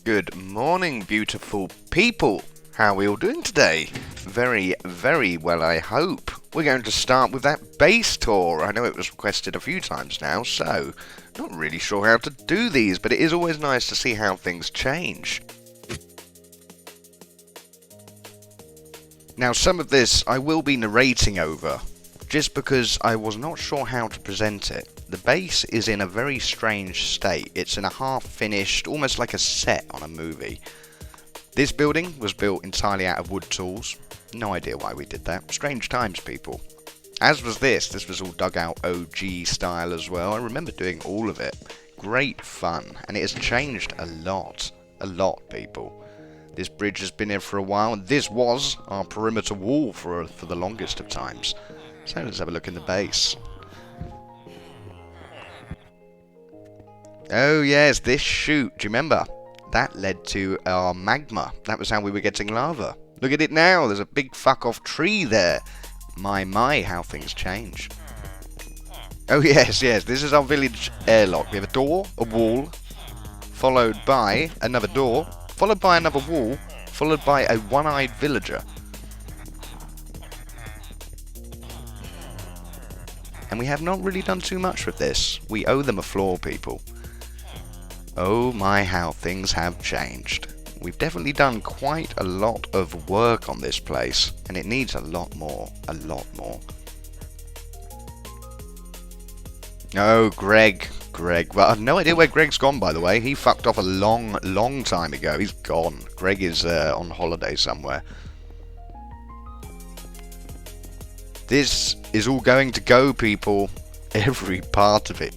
Good morning, beautiful people. How are we all doing today? Very, very well, I hope. We're going to start with that base tour. I know it was requested a few times now, so not really sure how to do these, but it is always nice to see how things change. Now, some of this I will be narrating over, just because I was not sure how to present it. The base is in a very strange state. It's in a half-finished, almost like a set on a movie. This building was built entirely out of wood tools. No idea why we did that. Strange times, people. As was this. This was all dug out OG style as well. I remember doing all of it. Great fun. And it has changed a lot. A lot, people. This bridge has been here for a while, and this was our perimeter wall for the longest of times. So let's have a look in the base. Oh yes, this chute, do you remember? That led to our magma. That was how we were getting lava. Look at it now, there's a big fuck off tree there. My, how things change. Oh yes, this is our village airlock. We have a door, a wall, followed by another door, followed by another wall, followed by a one-eyed villager. And we have not really done too much with this. We owe them a floor, people. Oh my, how things have changed. We've definitely done quite a lot of work on this place, and it needs a lot more, a lot more. Oh, Greg. Well, I've no idea where Greg's gone, by the way. He fucked off a long time ago. He's gone. Greg is on holiday somewhere. This is all going to go, people. Every part of it.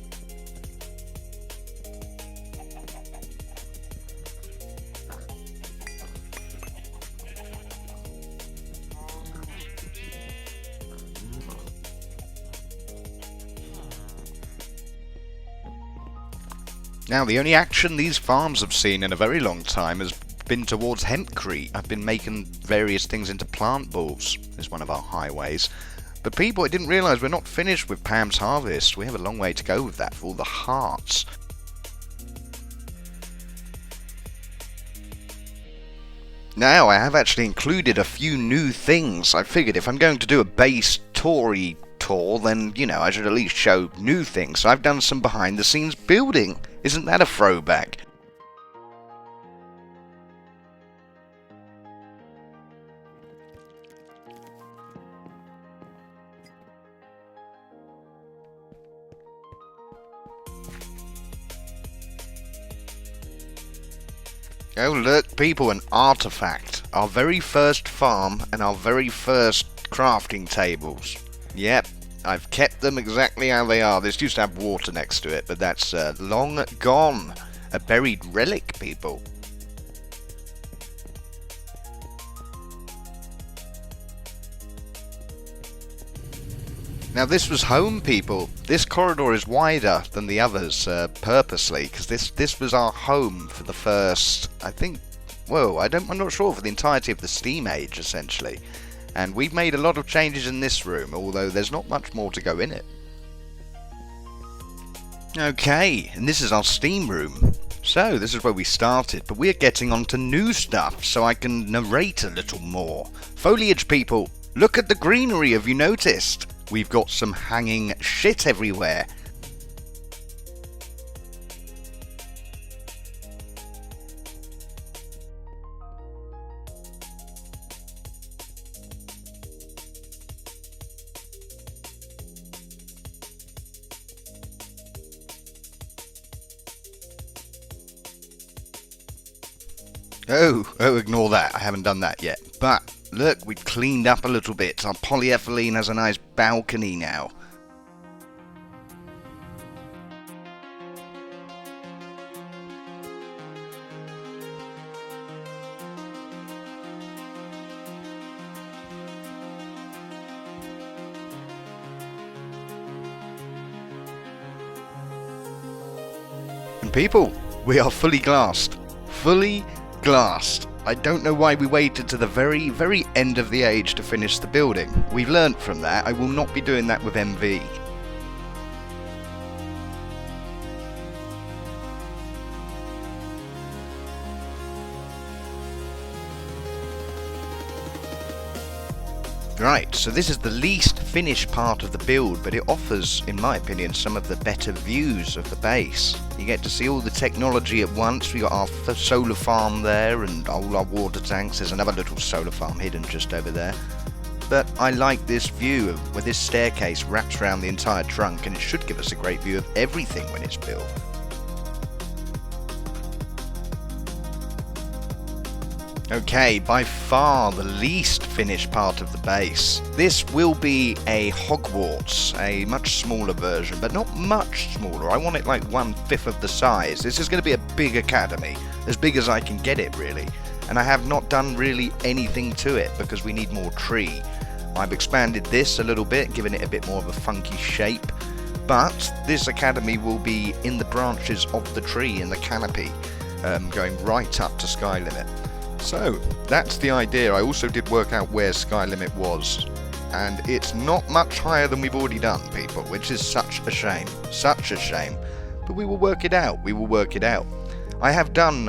Now, the only action these farms have seen in a very long time has been towards hempcrete. I've been making various things into plant balls, is one of our highways. But people, I didn't realise we're not finished with Pam's harvest. We have a long way to go with that for all the hearts. Now, I have actually included a few new things. I figured if I'm going to do a base tour, then, you know, I should at least show new things. So I've done some behind-the-scenes building. Isn't that a throwback? Oh look, people, an artifact. Our very first farm and our very first crafting tables. Yep, I've kept them exactly how they are. This used to have water next to it, but that's long gone. A buried relic, people. Now this was home, people. This corridor is wider than the others purposely, because this was our home for the first, I think, well, I'm not sure, for the entirety of the Steam Age, essentially. And we've made a lot of changes in this room, although there's not much more to go in it. Okay, and this is our Steam room. So, this is where we started, but we're getting on to new stuff, so I can narrate a little more. Foliage, people! Look at the greenery, have you noticed? We've got some hanging shit everywhere. Oh, ignore that. I haven't done that yet. But, look, we've cleaned up a little bit. Our polyethylene has a nice balcony now. And people, we are fully glassed. Fully glassed. I don't know why we waited to the very end of the age to finish the building. We've learnt from that. I will not be doing that with MV. Right, so this is the least finished part of the build, but it offers, in my opinion, some of the better views of the base. You get to see all the technology at once. We got our solar farm there and all our water tanks. There's another little solar farm hidden just over there. But I like this view of where this staircase wraps around the entire trunk, and it should give us a great view of everything when it's built. Okay, by far the least finished part of the base. This will be a Hogwarts, a much smaller version, but not much smaller. I want it like 1/5 of the size. This is going to be a big academy, as big as I can get it really. And I have not done really anything to it because we need more tree. I've expanded this a little bit, given it a bit more of a funky shape. But this academy will be in the branches of the tree in the canopy, going right up to sky limit. So, that's the idea. I also did work out where sky limit was, and it's not much higher than we've already done, people, which is such a shame. Such a shame. But we will work it out. We will work it out. I have done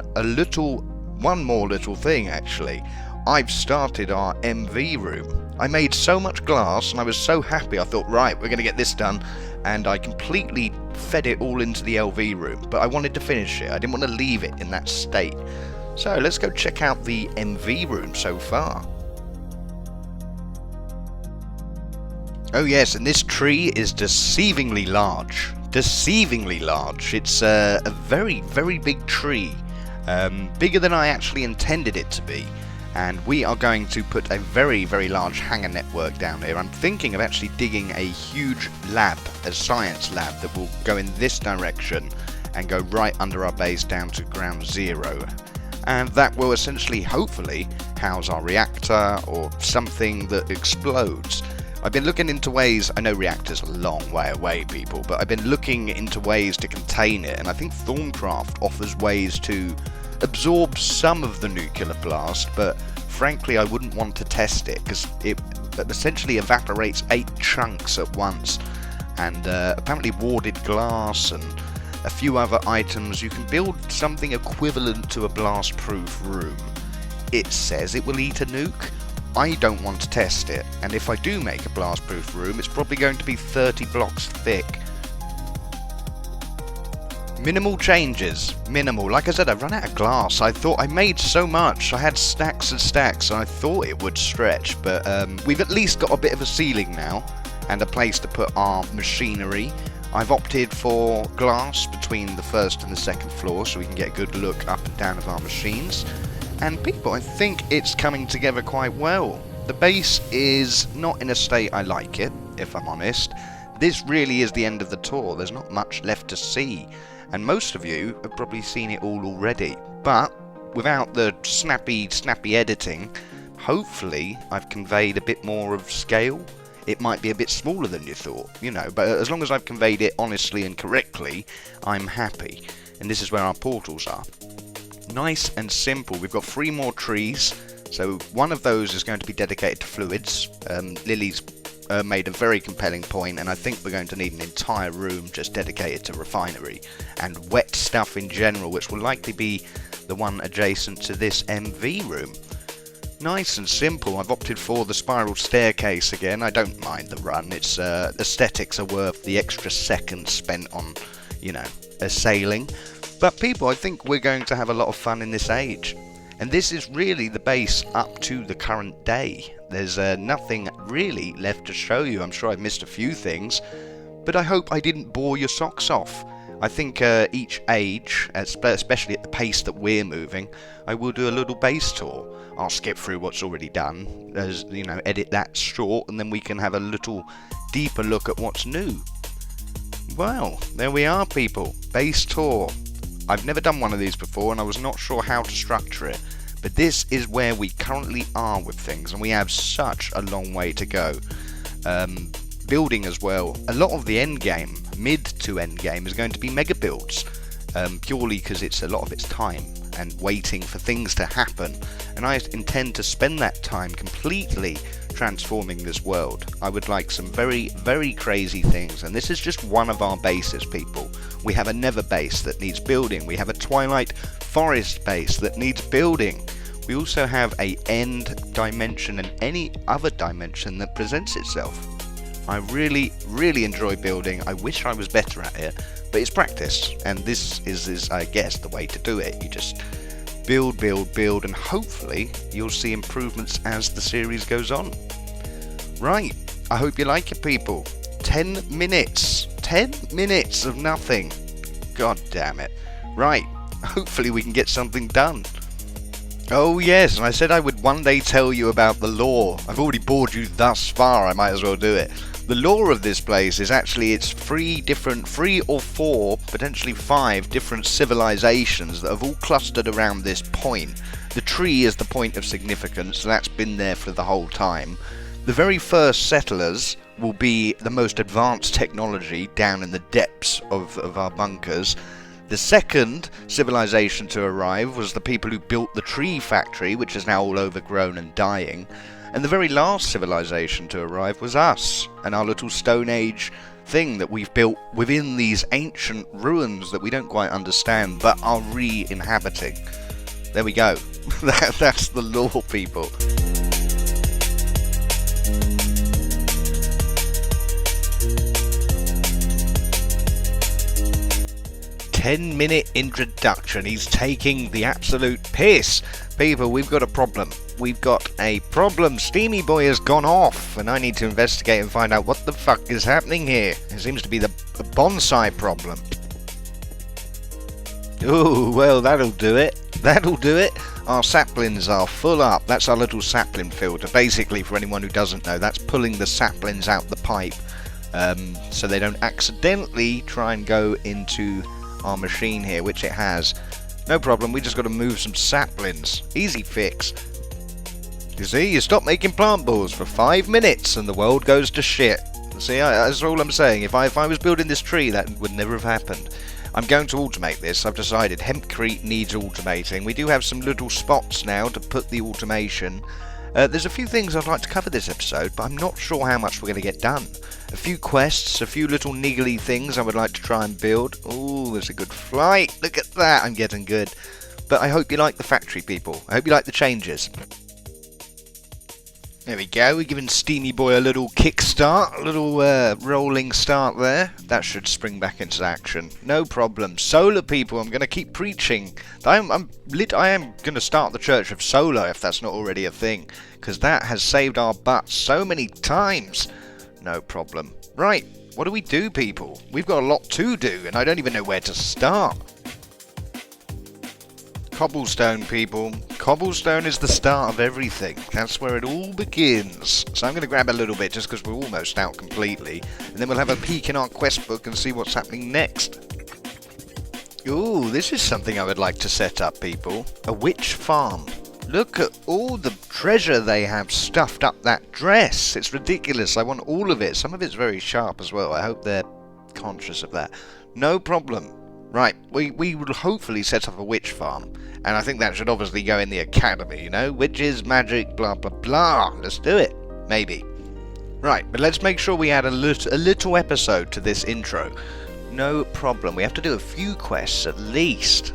one more little thing, actually. I've started our MV room. I made so much glass, and I was so happy. I thought, right, we're going to get this done, and I completely fed it all into the LV room, but I wanted to finish it. I didn't want to leave it in that state. So let's go check out the MV room so far. Oh yes, and this tree is deceivingly large. Deceivingly large. It's a very, very big tree. Bigger than I actually intended it to be. And we are going to put a very, very large hangar network down here. I'm thinking of actually digging a huge lab, a science lab, that will go in this direction and go right under our base down to ground zero. And that will essentially, hopefully, house our reactor or something that explodes. I've been looking into ways, I know reactors are a long way away, people, but I've been looking into ways to contain it, and I think Thorncraft offers ways to absorb some of the nuclear blast, but frankly I wouldn't want to test it, because it essentially evaporates 8 chunks at once, and apparently warded glass and a few other items. You can build something equivalent to a blast-proof room. It says it will eat a nuke. I don't want to test it, and if I do make a blast-proof room, it's probably going to be 30 blocks thick. Minimal changes. Minimal. Like I said, I've run out of glass. I thought I made so much. I had stacks and stacks, and I thought it would stretch, but we've at least got a bit of a ceiling now, and a place to put our machinery. I've opted for glass between the first and the second floor so we can get a good look up and down of our machines. And people, I think it's coming together quite well. The base is not in a state I like it, if I'm honest. This really is the end of the tour. There's not much left to see. And most of you have probably seen it all already. But without the snappy editing, hopefully I've conveyed a bit more of scale. It might be a bit smaller than you thought, you know, but as long as I've conveyed it honestly and correctly, I'm happy. And this is where our portals are. Nice and simple. We've got 3 more trees, so one of those is going to be dedicated to fluids. Lily's made a very compelling point, and I think we're going to need an entire room just dedicated to refinery and wet stuff in general, which will likely be the one adjacent to this MV room. Nice and simple. I've opted for the spiral staircase again. I don't mind the run. It's aesthetics are worth the extra seconds spent on, you know, sailing. But people, I think we're going to have a lot of fun in this age. And this is really the base up to the current day. There's nothing really left to show you. I'm sure I've missed a few things, but I hope I didn't bore your socks off. I think each age, especially at the pace that we're moving, I will do a little base tour. I'll skip through what's already done, as you know, edit that short, and then we can have a little deeper look at what's new. Well, there we are, people. Base tour. I've never done one of these before, and I was not sure how to structure it. But this is where we currently are with things, and we have such a long way to go. Building as well. A lot of the end game, mid to end game, is going to be mega builds, purely because it's a lot of its time and waiting for things to happen. And I intend to spend that time completely transforming this world. I would like some very, very crazy things, and this is just one of our bases, people. We have a Nether base that needs building. We have a Twilight Forest base that needs building. We also have a end dimension and any other dimension that presents itself. I really enjoy building. I wish I was better at it, but it's practice, and this is I guess the way to do it. You just build, and hopefully you'll see improvements as the series goes on. Right, I hope you like it, people. 10 minutes. 10 minutes of nothing. God damn it. Right, hopefully we can get something done. Oh yes, and I said I would one day tell you about the lore. I've already bored you thus far, I might as well do it. The lore of this place is actually it's three or four, potentially 5 different civilizations that have all clustered around this point. The tree is the point of significance, so that's been there for the whole time. The very first settlers will be the most advanced technology down in the depths of our bunkers. The second civilization to arrive was the people who built the tree factory, which is now all overgrown and dying. And the very last civilization to arrive was us, and our little Stone Age thing that we've built within these ancient ruins that we don't quite understand, but are re-inhabiting. There we go. That's the lore, people. 10-minute introduction. He's taking the absolute piss. People, we've got a problem. We've got a problem. Steamy Boy has gone off, and I need to investigate and find out what the fuck is happening here. It seems to be the bonsai problem. Ooh, well, that'll do it. That'll do it. Our saplings are full up. That's our little sapling filter. Basically, for anyone who doesn't know, that's pulling the saplings out the pipe, so they don't accidentally try and go into our machine here, which it has. No problem, we just got to move some saplings. Easy fix. You see, you stop making plant balls for 5 minutes and the world goes to shit. See, that's all I'm saying. If I was building this tree, that would never have happened. I'm going to automate this. I've decided hempcrete needs automating. We do have some little spots now to put the automation. There's a few things I'd like to cover this episode, but I'm not sure how much we're going to get done. A few quests, a few little niggly things I would like to try and build. Ooh, there's a good flight. Look at that, I'm getting good. But I hope you like the factory, people. I hope you like the changes. There we go, we're giving Steamy Boy a little kickstart, a little rolling start there. That should spring back into action. No problem. Solar, people, I'm going to keep preaching. I am going to start the Church of Solar, if that's not already a thing, because that has saved our butts so many times. No problem. Right, what do we do, people? We've got a lot to do, and I don't even know where to start. Cobblestone, people. Cobblestone is the start of everything. That's where it all begins. So I'm going to grab a little bit just because we're almost out completely. And then we'll have a peek in our quest book and see what's happening next. Ooh, this is something I would like to set up, people. A witch farm. Look at all the treasure they have stuffed up that dress. It's ridiculous. I want all of it. Some of it's very sharp as well. I hope they're conscious of that. No problem. Right, we will hopefully set up a witch farm, and I think that should obviously go in the academy, you know? Witches, magic, blah, blah, blah. Let's do it. Maybe. Right, but let's make sure we add a little episode to this intro. No problem. We have to do a few quests at least.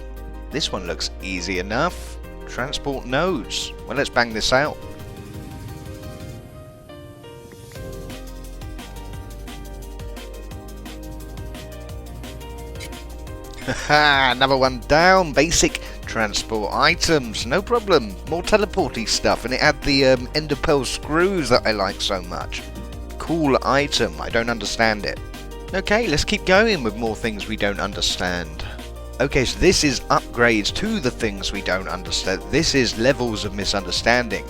This one looks easy enough. Transport nodes. Well, let's bang this out. Haha, another one down. Basic transport items. No problem. More teleporty stuff. And it had the ender pearl screws that I like so much. Cool item. I don't understand it. Okay, let's keep going with more things we don't understand. Okay, so this is upgrades to the things we don't understand. This is levels of misunderstanding.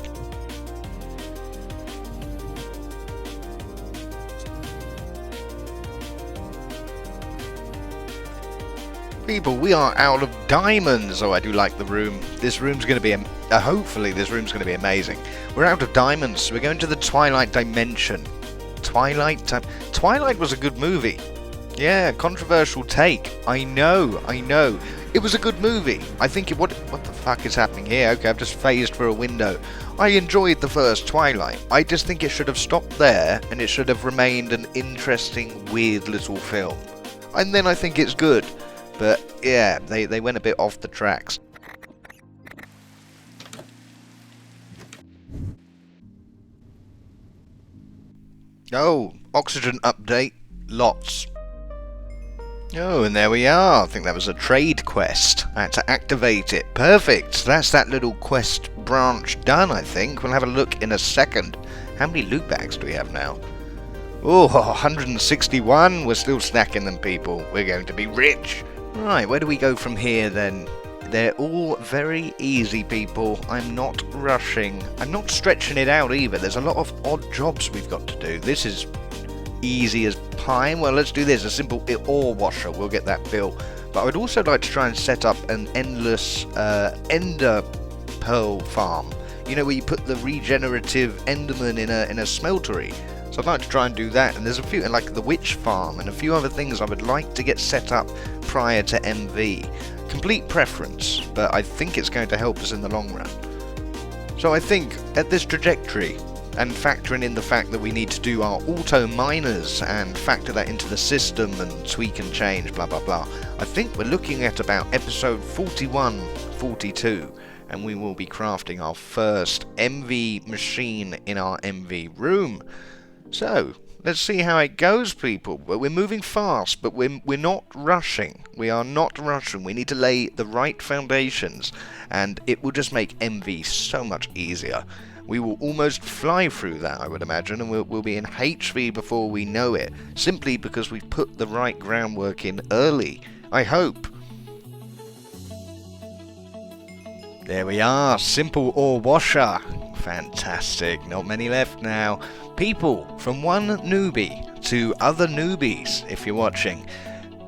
People, we are out of diamonds. Oh, I do like the room. This room's going to be, hopefully this room's going to be amazing. We're out of diamonds, so we're going to the Twilight Dimension. Twilight was a good movie. Yeah, controversial take. I know. It was a good movie. I think what the fuck is happening here? Okay, I've just phased for a window. I enjoyed the first Twilight. I just think it should have stopped there, and it should have remained an interesting, weird little film. And then I think it's good. But yeah, they went a bit off the tracks. Oh, oxygen update. Lots. Oh, and there we are. I think that was a trade quest. I had to activate it. Perfect. That's that little quest branch done, I think. We'll have a look in a second. How many loot bags do we have now? Oh, 161. We're still snacking them, people. We're going to be rich. Right, where do we go from here, then? They're all very easy, people. I'm not rushing. I'm not stretching it out, either. There's a lot of odd jobs we've got to do. This is easy as pie. Well, let's do this. A simple ore washer. We'll get that built. But I would also like to try and set up an endless ender pearl farm. You know, where you put the regenerative enderman in a smeltery. So I'd like to try and do that. And there's a few, like the witch farm and a few other things I would like to get set up prior to MV. Complete preference, but I think it's going to help us in the long run. So I think at this trajectory, and factoring in the fact that we need to do our auto miners and factor that into the system and tweak and change, blah blah blah, I think we're looking at about episode 41, 42, and we will be crafting our first MV machine in our MV room. So let's see how it goes, people. We're moving fast, but we're not rushing. We are not rushing. We need to lay the right foundations, and it will just make MV so much easier. We will almost fly through that, I would imagine, and we'll be in HV before we know it, simply because we've put the right groundwork in early. I hope. There we are, simple ore washer. Fantastic, not many left now. People, from one newbie to other newbies, if you're watching,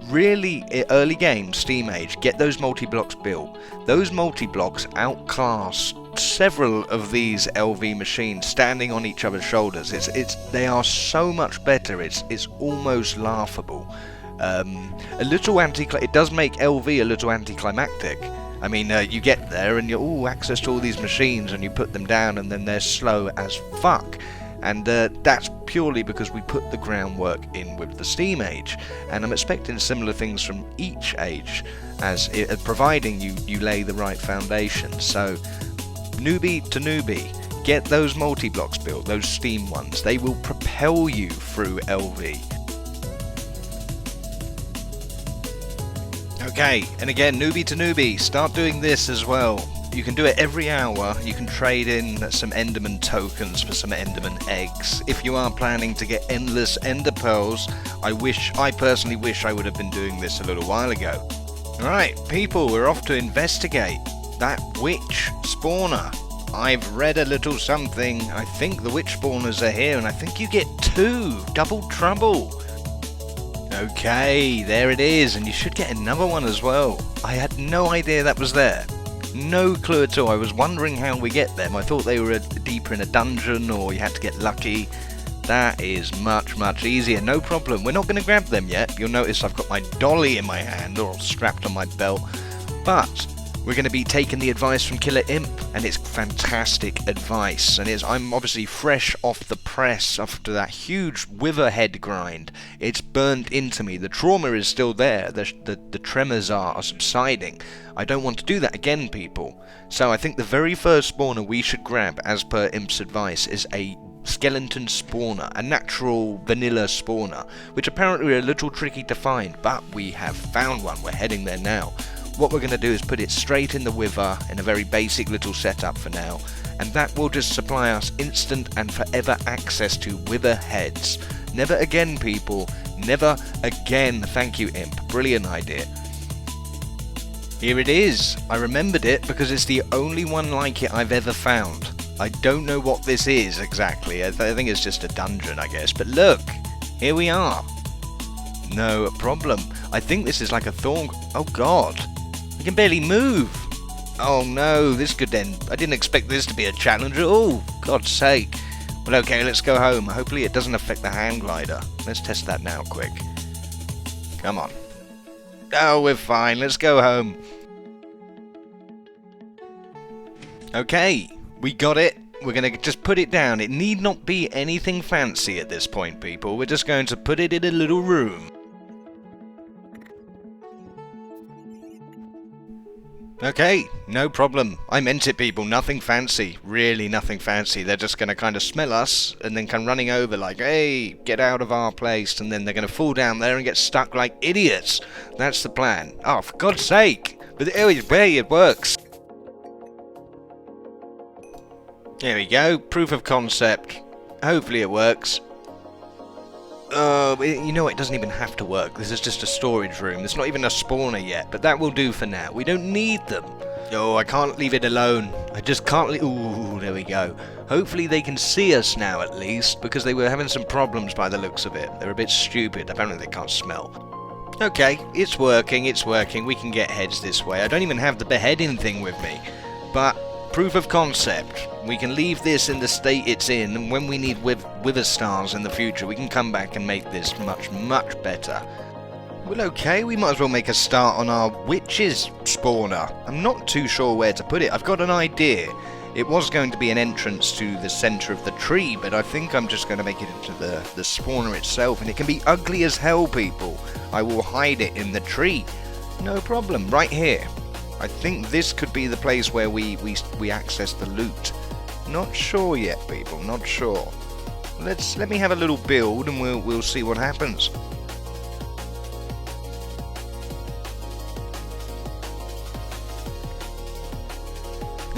really early game, Steam Age, get those multi-blocks built. Those multi-blocks outclass several of these LV machines standing on each other's shoulders. They are so much better, it's almost laughable. A little it does make LV a little anticlimactic. I mean, you get there and you access to all these machines and you put them down and then they're slow as fuck. And that's purely because we put the groundwork in with the Steam Age. And I'm expecting similar things from each age, providing you lay the right foundation. So, newbie to newbie, get those multi-blocks built, those Steam ones. They will propel you through LV. Okay, and again, newbie to newbie, start doing this as well. You can do it every hour. You can trade in some Enderman tokens for some Enderman eggs. If you are planning to get endless Ender pearls, I personally wish I would have been doing this a little while ago. Alright, people, we're off to investigate that witch spawner. I've read a little something. I think the witch spawners are here, and I think you get 2. Double trouble. Okay, there it is, and you should get another one as well. I had no idea that was there. No clue at all. I was wondering how we get them. I thought they were deeper in a dungeon or you had to get lucky. That is much, much easier. No problem. We're not going to grab them yet. You'll notice I've got my dolly in my hand or strapped on my belt. But we're going to be taking the advice from Killer Imp, and it's fantastic advice. And I'm obviously fresh off the press after that huge witherhead grind. It's burnt into me. The trauma is still there. The tremors are subsiding. I don't want to do that again, people. So I think the very first spawner we should grab, as per Imp's advice, is a skeleton spawner, a natural vanilla spawner, which apparently are a little tricky to find, but we have found one. We're heading there now. What we're going to do is put it straight in the wither in a very basic little setup for now, and that will just supply us instant and forever access to wither heads. Never again, people. Never again. Thank you, Imp. Brilliant idea. Here it is. I remembered it because it's the only one like it I've ever found. I don't know what this is exactly. I think it's just a dungeon, I guess. But look, here we are. No problem. I think this is like a thorn. Oh god. I can barely move. Oh no, this could end. I didn't expect this to be a challenge at all. God's sake. Well, okay, let's go home. Hopefully it doesn't affect the hang glider. Let's test that now, quick. Come on. Oh, we're fine. Let's go home. Okay, we got it. We're going to just put it down. It need not be anything fancy at this point, people. We're just going to put it in a little room. Okay, no problem. I meant it, people. Nothing fancy. Really nothing fancy. They're just going to kind of smell us and then come running over like, hey, get out of our place. And then they're going to fall down there and get stuck like idiots. That's the plan. Oh, for God's sake. But it works. There we go. Proof of concept. Hopefully it works. You know, it doesn't even have to work. This is just a storage room. There's not even a spawner yet, but that will do for now. We don't need them. Oh, I can't leave it alone. I just can't leave... Ooh, there we go. Hopefully they can see us now at least, because they were having some problems by the looks of it. They're a bit stupid. Apparently they can't smell. Okay, it's working, it's working. We can get heads this way. I don't even have the beheading thing with me. But... proof of concept. We can leave this in the state it's in, and when we need wither stars in the future, we can come back and make this much, much better. Well, okay, we might as well make a start on our witches spawner. I'm not too sure where to put it. I've got an idea. It was going to be an entrance to the centre of the tree, but I think I'm just going to make it into the spawner itself, and it can be ugly as hell, people. I will hide it in the tree. No problem, right here. I think this could be the place where we access the loot. Not sure yet, people. Not sure. Let me have a little build, and we'll see what happens.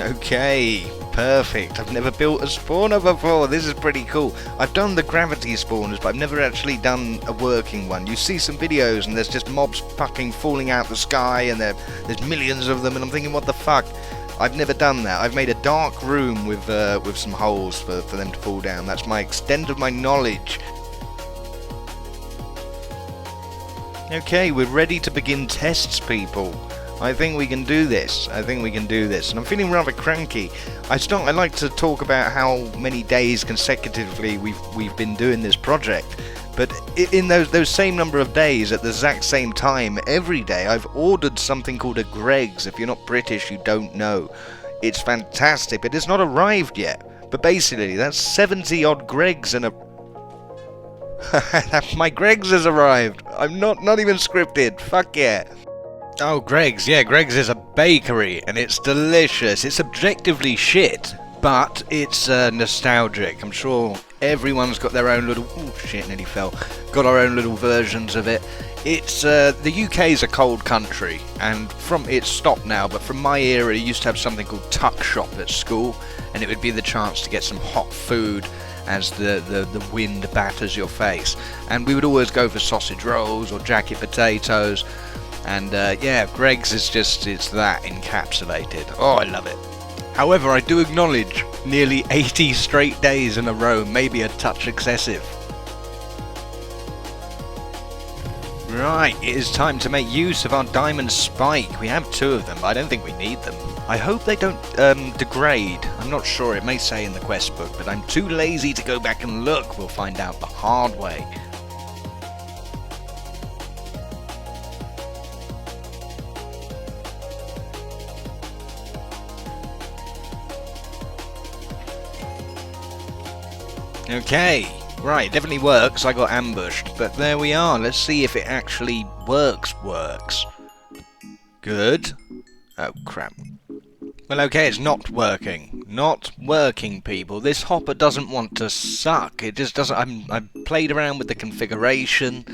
Okay, perfect. I've never built a spawner before. This is pretty cool. I've done the gravity spawners, but I've never actually done a working one. You see some videos and there's just mobs fucking falling out the sky, and there's millions of them, and I'm thinking, what the fuck? I've never done that. I've made a dark room with some holes for them to fall down. That's my extent of my knowledge. Okay, we're ready to begin tests, people. I think we can do this. I think we can do this. And I'm feeling rather cranky. I like to talk about how many days consecutively we've been doing this project. But in those same number of days, at the exact same time, every day, I've ordered something called a Greg's. If you're not British, you don't know. It's fantastic, but it's not arrived yet. But basically, that's 70 odd Greg's and a... My Greg's has arrived. I'm not even scripted. Fuck yeah. Oh, Greg's. Yeah, Greg's is a bakery, and it's delicious. It's objectively shit, but it's nostalgic. I'm sure everyone's got their own little... Oh, shit, nearly fell. Got our own little versions of it. It's... the UK's a cold country, and it's stopped now, but from my era, you used to have something called Tuck Shop at school, and it would be the chance to get some hot food as the wind batters your face. And we would always go for sausage rolls or jacket potatoes. And yeah, Greg's is just, it's that encapsulated. Oh, I love it. However, I do acknowledge nearly 80 straight days in a row may be a touch excessive. Right, it is time to make use of our diamond spike. We have 2 of them, but I don't think we need them. I hope they don't degrade. I'm not sure, it may say in the quest book, but I'm too lazy to go back and look. We'll find out the hard way. Okay, right, definitely works. I got ambushed, but there we are. Let's see if it actually works. Good. Oh, crap. Well, okay, it's not working. Not working, people. This hopper doesn't want to suck. It just doesn't... I've played around with the configuration,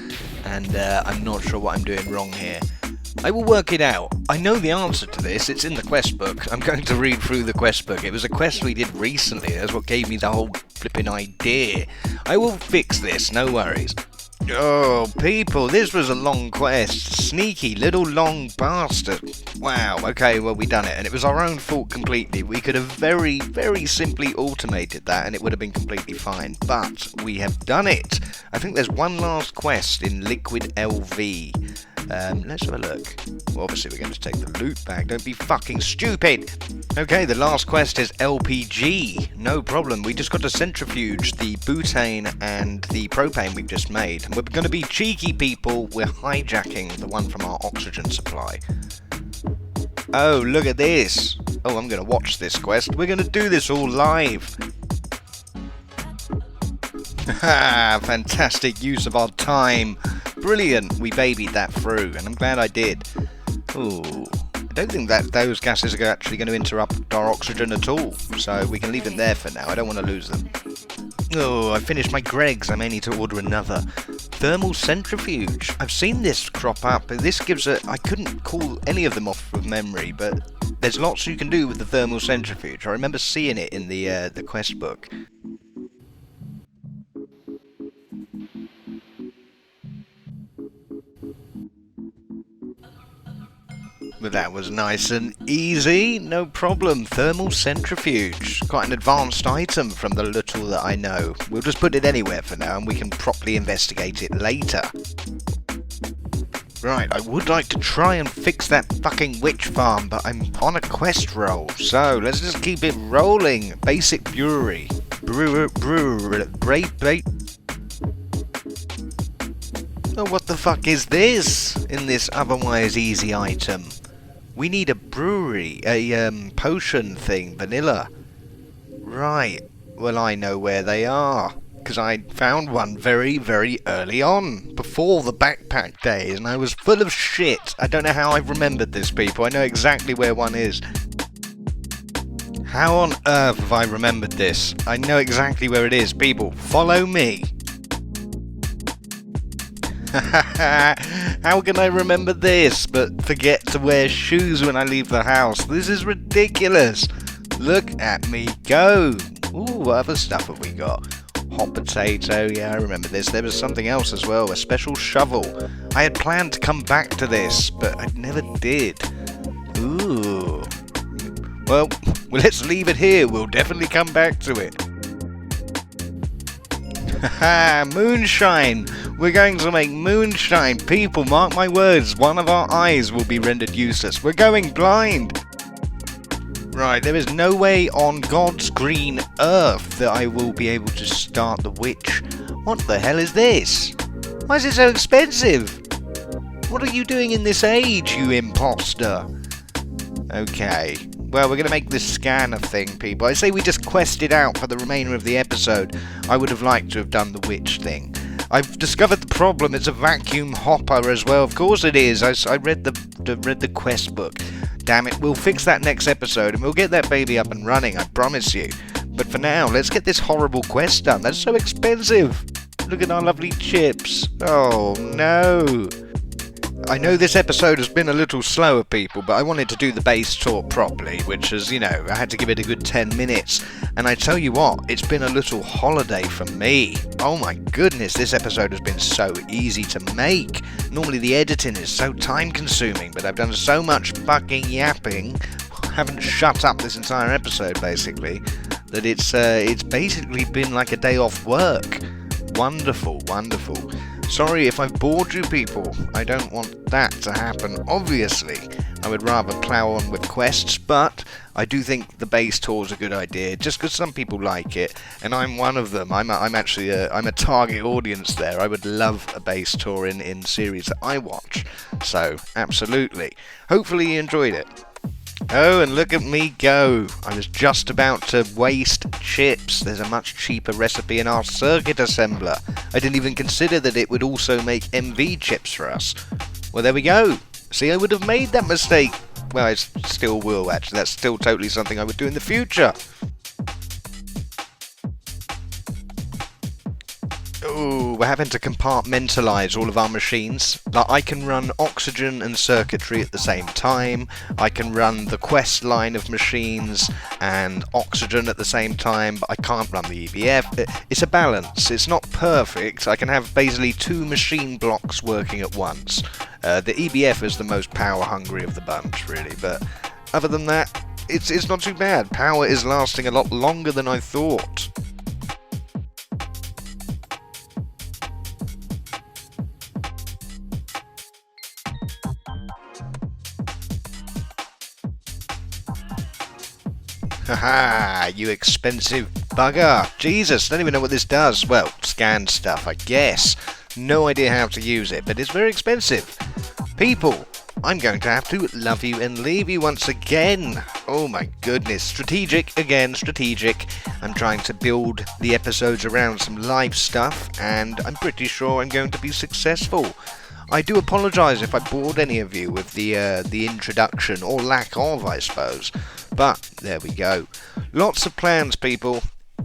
and I'm not sure what I'm doing wrong here. I will work it out. I know the answer to this. It's in the quest book. I'm going to read through the quest book. It was a quest we did recently. That's what gave me the whole flipping idea. I will fix this. No worries. Oh, people, this was a long quest. Sneaky little long bastard. Wow, okay, well, we done it, and it was our own fault completely. We could have very, very simply automated that, and it would have been completely fine, but we have done it. I think there's one last quest in Liquid LV. Let's have a look. Well, obviously we're going to take the loot bag. Don't be fucking stupid. Okay, the last quest is LPG. No problem. We just got to centrifuge the butane and the propane we've just made. And we're going to be cheeky, people. We're hijacking the one from our oxygen supply. Oh, look at this. Oh, I'm going to watch this quest. We're going to do this all live. Ha! Fantastic use of our time. Brilliant. We babied that through, and I'm glad I did. Ooh. don't think that those gases are actually going to interrupt our oxygen at all, so we can leave them there for now. I don't want to lose them. Oh, I finished my Greg's. I may need to order another. Thermal centrifuge. I've seen this crop up. This gives a... I couldn't call any of them off of memory, but there's lots you can do with the thermal centrifuge. I remember seeing it in the quest book. But that was nice and easy, no problem. Thermal centrifuge. Quite an advanced item from the little that I know. We'll just put it anywhere for now and we can properly investigate it later. Right, I would like to try and fix that fucking witch farm, but I'm on a quest roll, so let's just keep it rolling. Basic brewery. Oh, what the fuck is this in this otherwise easy item? We need a brewery, a potion thing, vanilla. Right, well I know where they are, because I found one very, very early on, before the backpack days, and I was full of shit. I don't know how I've remembered this, people. I know exactly where one is. How on earth have I remembered this? I know exactly where it is, people. Follow me. How can I remember this but forget to wear shoes when I leave the house? This is ridiculous. Look at me go. Ooh, what other stuff have we got? Hot potato, yeah, I remember this. There was something else as well, a special shovel. I had planned to come back to this, but I never did. Ooh. Well, let's leave it here. We'll definitely come back to it. Haha, moonshine! We're going to make moonshine! People, mark my words, one of our eyes will be rendered useless. We're going blind! Right, there is no way on God's green earth that I will be able to start the witch. What the hell is this? Why is it so expensive? What are you doing in this age, you imposter? Okay. Well, we're going to make this scanner thing, people. I say we just quest it out for the remainder of the episode. I would have liked to have done the witch thing. I've discovered the problem. It's a vacuum hopper as well. Of course it is. I read the quest book. Damn it. We'll fix that next episode and we'll get that baby up and running. I promise you. But for now, let's get this horrible quest done. That's so expensive. Look at our lovely chips. Oh, no. I know this episode has been a little slower, people, but I wanted to do the base tour properly, which is, you know, I had to give it a good 10 minutes. And I tell you what, it's been a little holiday for me. Oh my goodness, this episode has been so easy to make. Normally the editing is so time-consuming, but I've done so much fucking yapping, I haven't shut up this entire episode, basically, that it's basically been like a day off work. Wonderful, wonderful. Sorry if I've bored you people. I don't want that to happen, obviously. I would rather plough on with quests, but I do think the base tour is a good idea, just because some people like it, and I'm one of them. I'm a target audience there. I would love a base tour in series that I watch. So, absolutely. Hopefully you enjoyed it. Oh, and look at me go. I was just about to waste chips. There's a much cheaper recipe in our circuit assembler. I didn't even consider that it would also make MV chips for us. Well, there we go. See, I would have made that mistake. Well, I still will, actually. That's still totally something I would do in the future. Oh, we're having to compartmentalise all of our machines. Like, I can run oxygen and circuitry at the same time. I can run the quest line of machines and oxygen at the same time, but I can't run the EBF. It's a balance. It's not perfect. I can have basically 2 machine blocks working at once. The EBF is the most power hungry of the bunch, really, but other than that, it's not too bad. Power is lasting a lot longer than I thought. Haha, you expensive bugger. Jesus, don't even know what this does. Well, scan stuff, I guess. No idea how to use it, but it's very expensive. People, I'm going to have to love you and leave you once again. Oh my goodness. Strategic, again, strategic. I'm trying to build the episodes around some live stuff, and I'm pretty sure I'm going to be successful. I do apologise if I bored any of you with the introduction, or lack of, I suppose. But there we go. Lots of plans, people.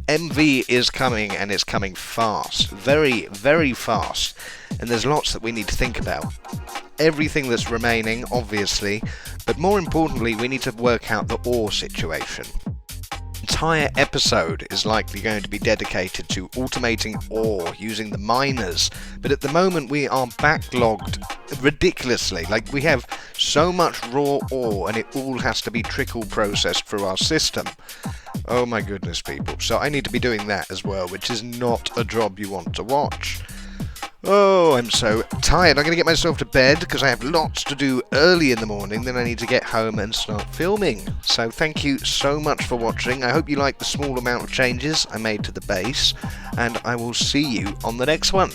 MV is coming, and it's coming fast. Very, very fast. And there's lots that we need to think about. Everything that's remaining, obviously, but more importantly, we need to work out the ore situation. Entire episode is likely going to be dedicated to automating ore using the miners, but at the moment we are backlogged ridiculously. Like, we have so much raw ore and it all has to be trickle processed through our system. Oh my goodness, people. So I need to be doing that as well, which is not a job you want to watch. Oh, I'm so tired. I'm going to get myself to bed because I have lots to do early in the morning. Then I need to get home and start filming. So thank you so much for watching. I hope you like the small amount of changes I made to the base. And I will see you on the next one.